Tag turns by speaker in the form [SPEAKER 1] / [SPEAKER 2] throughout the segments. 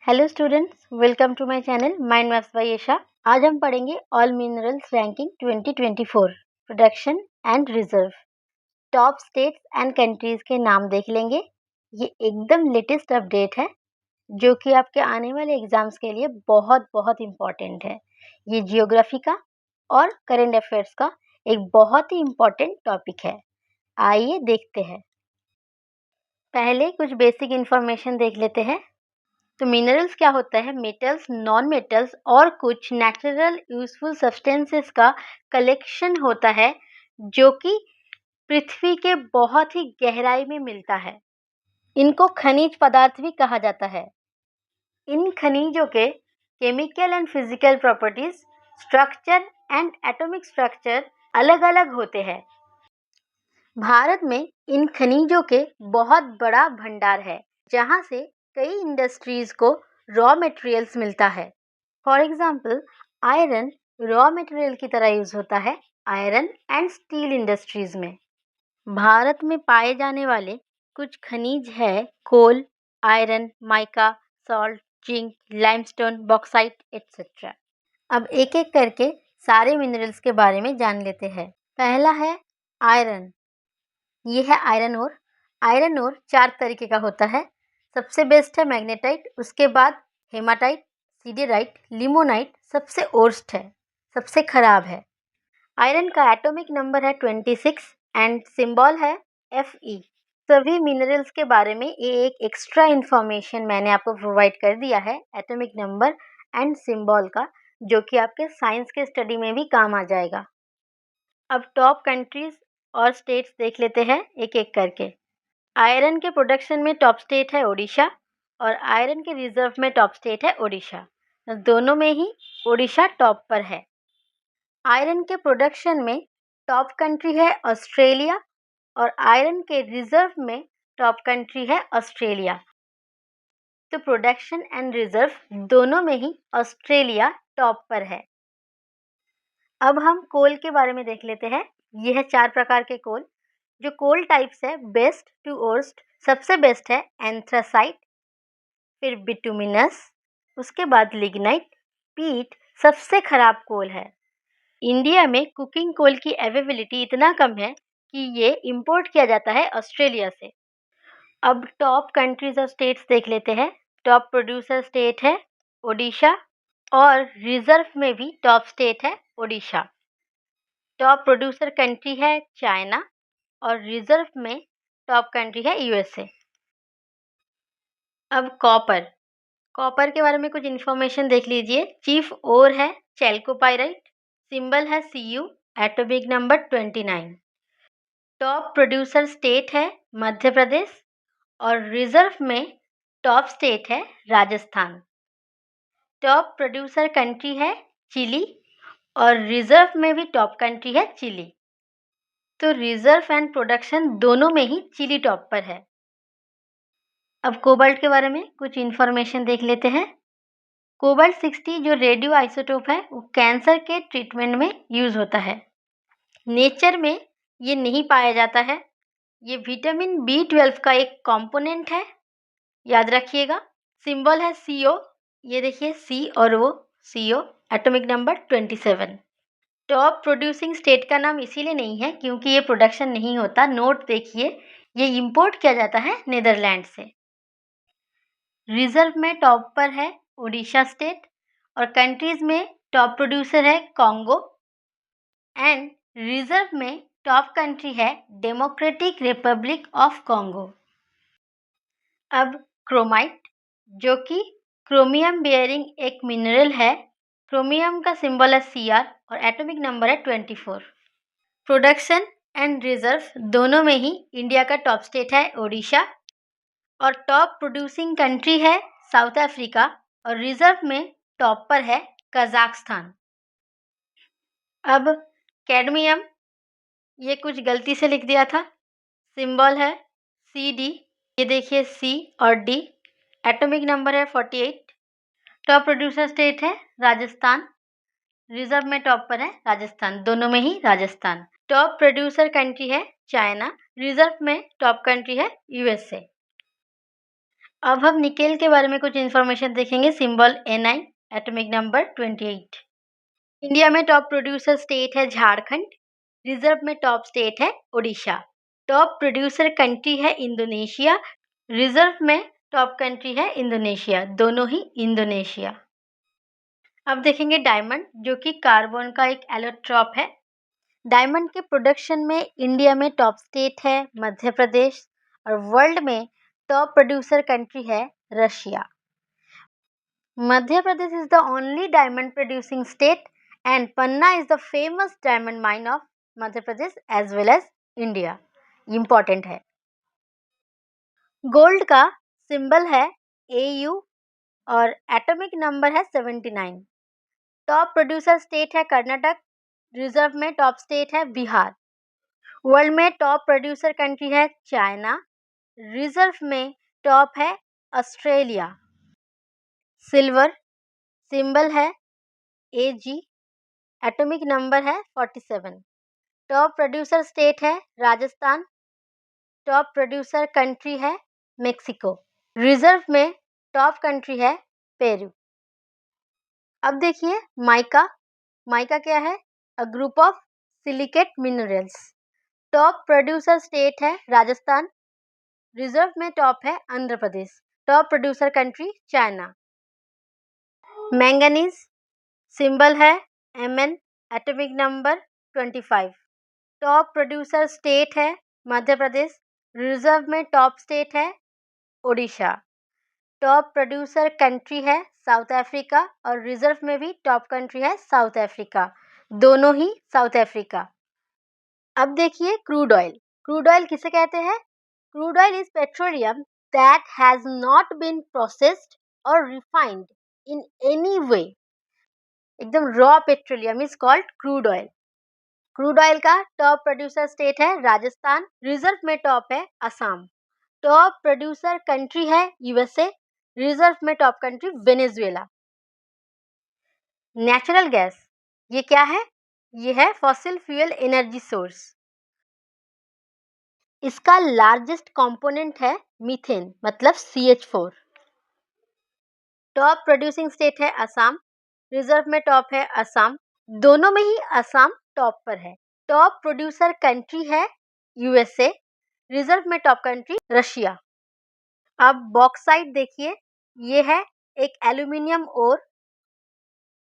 [SPEAKER 1] Hello students, welcome to my channel mind maps by Isha. आज हम पढ़ेंगे all minerals ranking 2024 production and reserve. Top states and countries के नाम देख लेंगे। ये एकदम लेटेस्ट अपडेट है जो कि आपके आने वाले एग्जाम्स के लिए बहुत बहुत इम्पॉर्टेंट है। ये जियोग्राफी का और करंट अफेयर्स का एक बहुत ही इम्पॉर्टेंट टॉपिक है। आइए देखते हैं। पहले कुछ बेसिक इन्फॉर्मेशन देख लेते हैं। तो मिनरल्स क्या होता है? मेटल्स, नॉन मेटल्स और कुछ नेचुरल यूजफुल सब्सटेंसेस का कलेक्शन होता है जो कि पृथ्वी के बहुत ही गहराई में मिलता है। इनको खनिज पदार्थ भी कहा जाता है। इन खनिजों के chemical and physical properties, structure and atomic structure अलग अलग होते हैं। भारत में इन खनिजों के बहुत बड़ा भंडार है जहाँ से कई इंडस्ट्रीज को रॉ मटेरियल्स मिलता है। For example, iron raw material की तरह यूज होता है आयरन एंड स्टील इंडस्ट्रीज में। भारत में पाए जाने वाले कुछ खनिज है coal, iron, mica, salt, zinc, limestone, bauxite etcetera. अब एक एक करके सारे मिनरल्स के बारे में जान लेते हैं। पहला है आयरन। ये है आयरन ओर। आयरन ओर 4 तरीके का होता है। सबसे बेस्ट है मैग्नेटाइट, उसके बाद हेमाटाइट, सीडेराइट, लिमोनाइट सबसे वर्स्ट है, सबसे खराब है। आयरन का एटॉमिक नंबर है 26 एंड सिंबल है Fe। सभी मिनरल्स के बारे में ये एक एक्स्ट्रा इन्फॉर्मेशन मैंने आपको प्रोवाइड कर दिया है, एटॉमिक नंबर एंड सिंबल का, जो कि आपके साइंस के स्टडी में भी काम आ जाएगा। अब टॉप कंट्रीज और स्टेट्स देख लेते हैं एक एक करके। आयरन के प्रोडक्शन में टॉप स्टेट है ओडिशा और आयरन के रिजर्व में टॉप स्टेट है ओडिशा। दोनों में ही ओडिशा टॉप पर है। आयरन के प्रोडक्शन में टॉप कंट्री है ऑस्ट्रेलिया और आयरन के रिजर्व में टॉप कंट्री है ऑस्ट्रेलिया। तो प्रोडक्शन एंड रिजर्व दोनों में ही ऑस्ट्रेलिया टॉप पर है। अब हम कोल के बारे में देख लेते हैं। ये है 4 प्रकार के कोल। जो कोल टाइप्स है बेस्ट टू वर्स्ट, सबसे बेस्ट है एंथ्रासाइट, फिर बिटुमिनस, उसके बाद लिग्नाइट, पीट सबसे खराब कोल है। इंडिया में कुकिंग कोल की अवेलेबिलिटी इतना कम है कि ये इंपोर्ट किया जाता है ऑस्ट्रेलिया से। अब टॉप कंट्रीज और स्टेट्स देख लेते हैं। टॉप प्रोड्यूसर स्टेट है ओडिशा और रिजर्व में भी टॉप स्टेट है ओडिशा। टॉप प्रोड्यूसर कंट्री है चाइना और रिजर्व में टॉप कंट्री है यूएसए। अब कॉपर के बारे में कुछ इन्फॉर्मेशन देख लीजिए। चीफ ओर है चैल्कोपाइराइट, सिंबल है Cu, atomic number 29। Top producer state है मध्य प्रदेश और रिजर्व में टॉप स्टेट है राजस्थान। टॉप प्रोड्यूसर कंट्री है चिली और रिजर्व में भी टॉप कंट्री है चिली। तो रिजर्व एंड प्रोडक्शन दोनों में ही चिली टॉप पर है। अब कोबाल्ट के बारे में कुछ इन्फॉर्मेशन देख लेते हैं। कोबाल्ट 60 जो रेडियो आइसोटोप है वो कैंसर के ट्रीटमेंट में यूज होता है। नेचर में ये नहीं पाया जाता है। ये विटामिन B12 का एक कंपोनेंट है, याद रखिएगा। सिंबल है CO, ये देखिए C और वो CO, atomic number 27। Top producing state का नाम इसीलिए नहीं है क्योंकि ये प्रोडक्शन नहीं होता। नोट देखिए, ये इंपोर्ट किया जाता है नीदरलैंड से। रिजर्व में टॉप पर है ओडिशा स्टेट और कंट्रीज में टॉप प्रोड्यूसर है कॉन्गो एंड रिजर्व में टॉप कंट्री है डेमोक्रेटिक रिपब्लिक ऑफ कॉन्गो। अब क्रोमाइट, जो कि क्रोमियम बेयरिंग एक मिनरल है। क्रोमियम का सिंबल है Cr और एटॉमिक नंबर है 24। प्रोडक्शन एंड रिजर्व दोनों में ही इंडिया का टॉप स्टेट है ओडिशा और टॉप प्रोड्यूसिंग कंट्री है साउथ अफ्रीका और रिजर्व में टॉप पर है कजाकिस्तान। अब कैडमियम, ये कुछ गलती से लिख दिया था। सिंबल है Cd, ये देखिए C और D, एटॉमिक नंबर है 48। टॉप प्रोड्यूसर स्टेट है राजस्थान, रिजर्व में टॉप पर है राजस्थान, दोनों में ही राजस्थान। टॉप प्रोड्यूसर कंट्री है चाइना, रिजर्व में टॉप कंट्री है यूएसए। अब हम निकेल के बारे में कुछ इन्फॉर्मेशन देखेंगे। Symbol Ni, atomic number 28। India में टॉप प्रोड्यूसर स्टेट है झारखंड, रिजर्व में टॉप स्टेट है ओडिशा। टॉप प्रोड्यूसर कंट्री है इंडोनेशिया, रिजर्व में टॉप कंट्री है इंडोनेशिया, दोनों ही इंडोनेशिया। अब देखेंगे डायमंड, जो कि कार्बन का एक एलोट्रॉप है। डायमंड के प्रोडक्शन में इंडिया में टॉप स्टेट है मध्य प्रदेश, और वर्ल्ड में टॉप प्रोड्यूसर कंट्री है Russia. Madhya Pradesh is the only diamond producing state and Panna is the famous diamond mine of Madhya Pradesh as well as India. Important है। Gold का symbol है AU और atomic number है 79। Top producer state है Karnataka, reserve में top state है Bihar. World में top producer country है चाइना, रिजर्व में टॉप है ऑस्ट्रेलिया। सिल्वर सिंबल है AG, एटॉमिक नंबर है 47। टॉप प्रोड्यूसर स्टेट है राजस्थान, टॉप प्रोड्यूसर कंट्री है मेक्सिको, रिजर्व में टॉप कंट्री है पेरू। अब देखिए माइका। माइका क्या है? A group of silicate minerals. Top producer state है राजस्थान, रिजर्व में टॉप है Andhra Pradesh, top producer country China. Manganese symbol है Mn, atomic number 25। Top producer state है मध्य प्रदेश, रिजर्व में टॉप स्टेट है ओडिशा। टॉप प्रोड्यूसर कंट्री है साउथ अफ्रीका और रिजर्व में भी टॉप कंट्री है साउथ अफ्रीका, दोनों ही साउथ अफ्रीका। अब देखिए क्रूड ऑयल। क्रूड ऑयल किसे कहते हैं? Crude oil is petroleum that has not been processed और रिफाइंड इन एनी वे। एकदम raw petroleum is called crude oil. Crude oil का टॉप प्रोड्यूसर स्टेट है राजस्थान, रिजर्व में टॉप है असम। टॉप प्रोड्यूसर कंट्री है यूएसए, रिजर्व में top country Venezuela. Natural gas ये क्या है? ये है फॉसिल फ्यूल एनर्जी सोर्स। इसका लार्जेस्ट कंपोनेंट है मीथेन, मतलब CH4। टॉप प्रोड्यूसिंग स्टेट है असम, रिजर्व में टॉप है असम, दोनों में ही असम टॉप पर है। टॉप प्रोड्यूसर कंट्री है यूएसए, रिजर्व में टॉप कंट्री रशिया। अब बॉक्साइट देखिए, ये है एक एल्यूमिनियम ओर।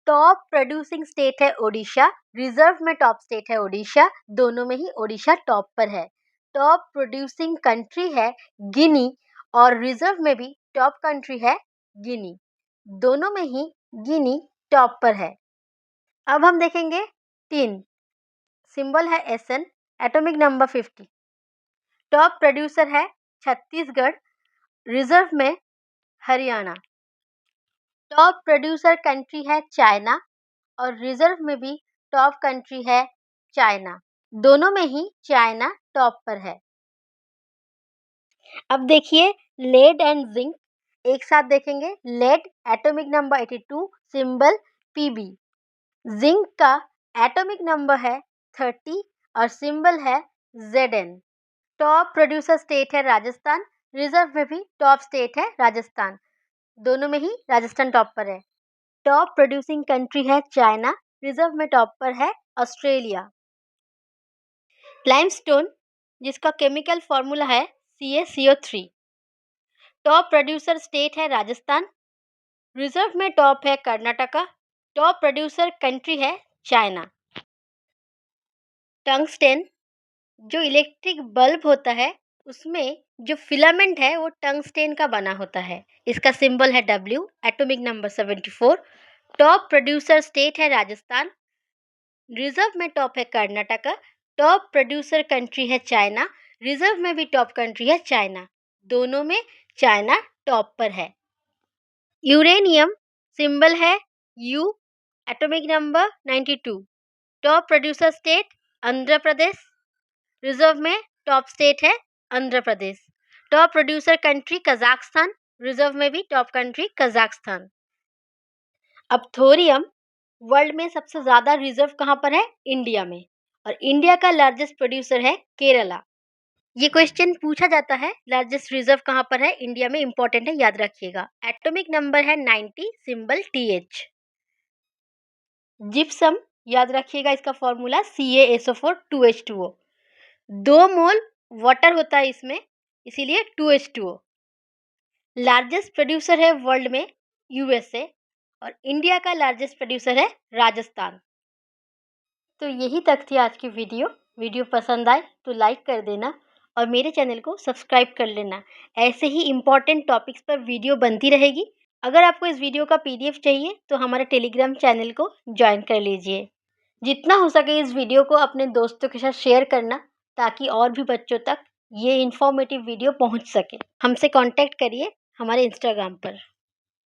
[SPEAKER 1] टॉप प्रोड्यूसिंग स्टेट है ओडिशा, रिजर्व में टॉप स्टेट है ओडिशा, दोनों में ही ओडिशा टॉप पर है। टॉप प्रोड्यूसिंग कंट्री है गिनी और रिजर्व में भी टॉप कंट्री है गिनी, दोनों में ही गिनी टॉप पर है। अब हम देखेंगे टिन। सिंबल है SN, atomic number 50। Top producer है छत्तीसगढ़, रिजर्व में हरियाणा। टॉप प्रोड्यूसर कंट्री है चाइना और रिजर्व में भी टॉप कंट्री है चाइना, दोनों में ही चाइना टॉप पर है। अब देखिए लेड एंड जिंक एक साथ देखेंगे। Lead atomic number 82, symbol Pb। Zinc का एटॉमिक नंबर है 30 और सिंबल है Zn। टॉप प्रोड्यूसर स्टेट है राजस्थान, रिजर्व में भी टॉप स्टेट है राजस्थान, दोनों में ही राजस्थान टॉप पर है। टॉप प्रोड्यूसिंग कंट्री है चाइना, रिजर्व में टॉप पर है ऑस्ट्रेलिया। लाइमस्टोन जिसका केमिकल फॉर्मूला है CaCO3। टॉप प्रोड्यूसर स्टेट है राजस्थान, रिजर्व में टॉप है कर्नाटका, टॉप प्रोड्यूसर कंट्री है चाइना। टंगस्टेन जो इलेक्ट्रिक बल्ब होता है उसमें जो फिलामेंट है वो टंगस्टेन का बना होता है। इसका सिंबल है W, atomic number 74। Top producer state है राजस्थान, रिजर्व में टॉप है कर्नाटका, टॉप प्रोड्यूसर कंट्री है चाइना, रिजर्व में भी टॉप कंट्री है चाइना, दोनों में चाइना टॉप पर है। यूरेनियम सिंबल है U, atomic number 92। Top producer state Andhra Pradesh, reserve में टॉप स्टेट है Andhra Pradesh. Top producer country Kazakhstan, reserve में भी टॉप कंट्री कजाकिस्तान। अब थोरियम वर्ल्ड में सबसे ज़्यादा रिजर्व कहाँ पर है? इंडिया में, और इंडिया का लार्जेस्ट प्रोड्यूसर है केरला। ये क्वेश्चन पूछा जाता है, लार्जेस्ट रिजर्व कहाँ पर है, इंडिया में इंपॉर्टेंट है, याद रखिएगा। एटॉमिक नंबर है 90, सिंबल TH। जिप्सम, याद रखिएगा इसका फॉर्मूला CaSO4 2H2O। 2 मोल वाटर होता है इसमें, इसीलिए 2H2O। लार्जेस्ट प्रोड्यूसर है वर्ल्ड में USA और इंडिया का लार्जेस्ट प्रोड्यूसर है राजस्थान। तो यही तक थी आज की वीडियो पसंद आए तो लाइक कर देना और मेरे चैनल को सब्सक्राइब कर लेना। ऐसे ही इम्पॉर्टेंट टॉपिक्स पर वीडियो बनती रहेगी। अगर आपको इस वीडियो का PDF चाहिए तो हमारे टेलीग्राम चैनल को ज्वाइन कर लीजिए। जितना हो सके इस वीडियो को अपने दोस्तों के साथ शेयर करना ताकि और भी बच्चों तक ये इन्फॉर्मेटिव वीडियो पहुंच सके। हमसे कांटेक्ट करिए हमारे इंस्टाग्राम पर।